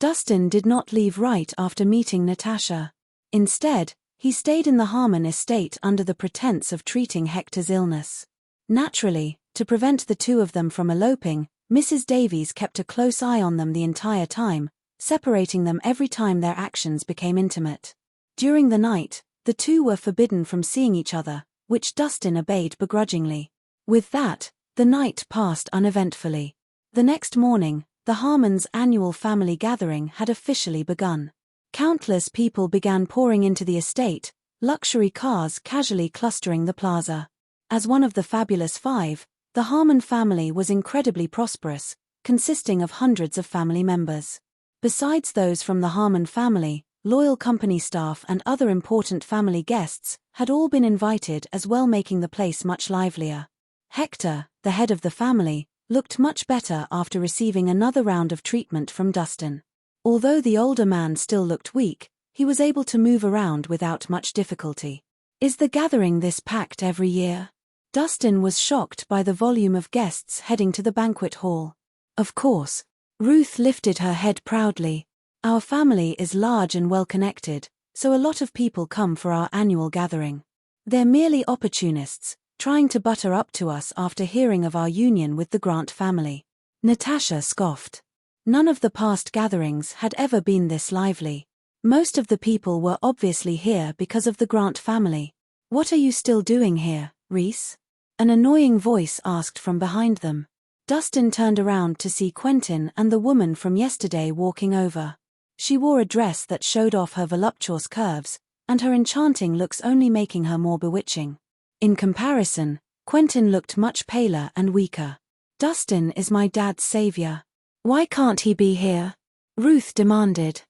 Dustin did not leave right after meeting Natasha. Instead, he stayed in the Harmon estate under the pretense of treating Hector's illness. Naturally, to prevent the two of them from eloping, Mrs. Davies kept a close eye on them the entire time, separating them every time their actions became intimate. During the night, the two were forbidden from seeing each other, which Dustin obeyed begrudgingly. With that, the night passed uneventfully. The next morning, the Harmons' annual family gathering had officially begun. Countless people began pouring into the estate, luxury cars casually clustering the plaza. As one of the fabulous five, the Harmon family was incredibly prosperous, consisting of hundreds of family members. Besides those from the Harmon family, loyal company staff and other important family guests had all been invited as well, making the place much livelier. Hector, the head of the family, looked much better after receiving another round of treatment from Dustin. Although the older man still looked weak, he was able to move around without much difficulty. "Is the gathering this packed every year?" Dustin was shocked by the volume of guests heading to the banquet hall. "Of course." Ruth lifted her head proudly. "Our family is large and well-connected, so a lot of people come for our annual gathering. They're merely opportunists, trying to butter up to us after hearing of our union with the Grant family." Natasha scoffed. None of the past gatherings had ever been this lively. Most of the people were obviously here because of the Grant family. "What are you still doing here, Rhys?" an annoying voice asked from behind them. Dustin turned around to see Quentin and the woman from yesterday walking over. She wore a dress that showed off her voluptuous curves, and her enchanting looks only making her more bewitching. In comparison, Quentin looked much paler and weaker. "Dustin is my dad's savior. Why can't he be here?" Ruth demanded.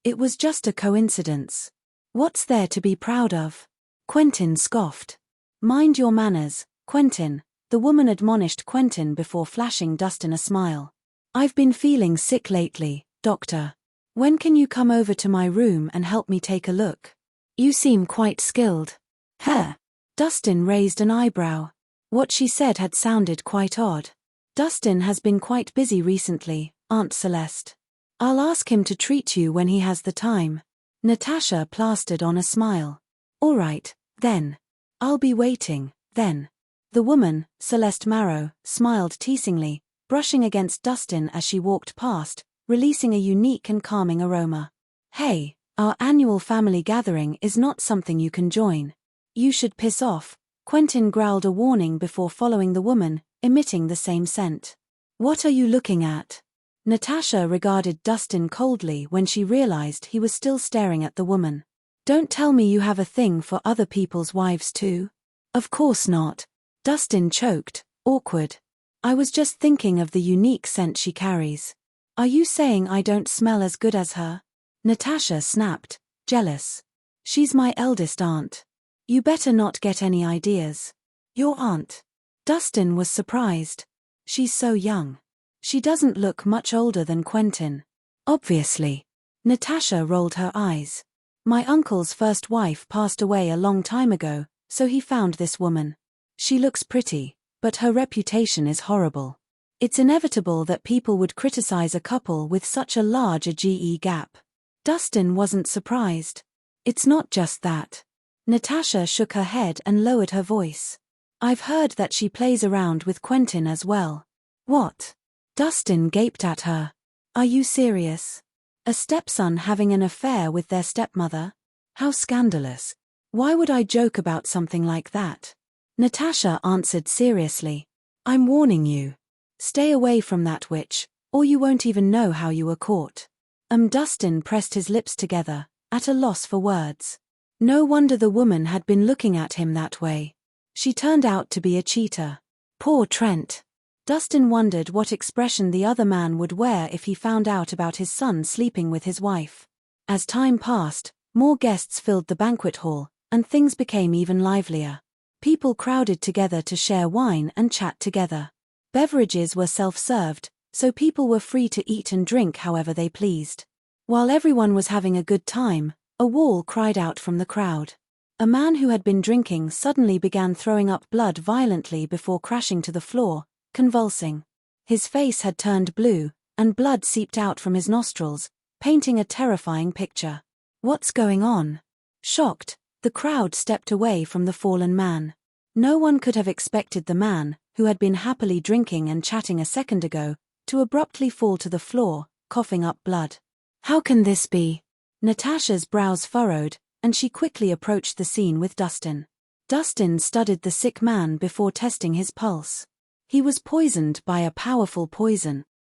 "It was just a coincidence. What's there to be proud of?" Quentin scoffed. "Mind your manners, Quentin," the woman admonished Quentin before flashing Dustin a smile. "I've been feeling sick lately, doctor. When can you come over to my room and help me take a look? You seem quite skilled." "Huh?" Dustin raised an eyebrow. What she said had sounded quite odd. "Dustin has been quite busy recently, Aunt Celeste. I'll ask him to treat you when he has the time." Natasha plastered on a smile. "All right, then. I'll be waiting, then." The woman, Celeste Marrow, smiled teasingly, brushing against Dustin as she walked past, releasing a unique and calming aroma. "Hey, our annual family gathering is not something you can join. You should piss off," Quentin growled a warning before following the woman, emitting the same scent. "What are you looking at?" Natasha regarded Dustin coldly when she realized he was still staring at the woman. "Don't tell me you have a thing for other people's wives too." "Of course not." Dustin choked, awkward. "I was just thinking of the unique scent she carries." "Are you saying I don't smell as good as her?" Natasha snapped, jealous. "She's my eldest aunt. You better not get any ideas." "Your aunt?" Dustin was surprised. "She's so young. She doesn't look much older than Quentin." "Obviously." Natasha rolled her eyes. "My uncle's first wife passed away a long time ago, so he found this woman. She looks pretty, but her reputation is horrible. It's inevitable that people would criticize a couple with such a large age gap." Dustin wasn't surprised. "It's not just that." Natasha shook her head and lowered her voice. "I've heard that she plays around with Quentin as well." "What?" Dustin gaped at her. "Are you serious? A stepson having an affair with their stepmother? How scandalous. Why would I joke about something like that?" Natasha answered seriously. "I'm warning you. Stay away from that witch, or you won't even know how you were caught." Dustin pressed his lips together, at a loss for words. No wonder the woman had been looking at him that way. She turned out to be a cheater. Poor Trent. Dustin wondered what expression the other man would wear if he found out about his son sleeping with his wife. As time passed, more guests filled the banquet hall, and things became even livelier. People crowded together to share wine and chat together. Beverages were self-served, so people were free to eat and drink however they pleased. While everyone was having a good time, a wall cried out from the crowd. A man who had been drinking suddenly began throwing up blood violently before crashing to the floor, convulsing. His face had turned blue, and blood seeped out from his nostrils, painting a terrifying picture. What's going on? Shocked, the crowd stepped away from the fallen man. No one could have expected the man, who had been happily drinking and chatting a second ago, to abruptly fall to the floor, coughing up blood. How can this be? Natasha's brows furrowed, and she quickly approached the scene with Dustin. Dustin studied the sick man before testing his pulse. He was poisoned by a powerful poison.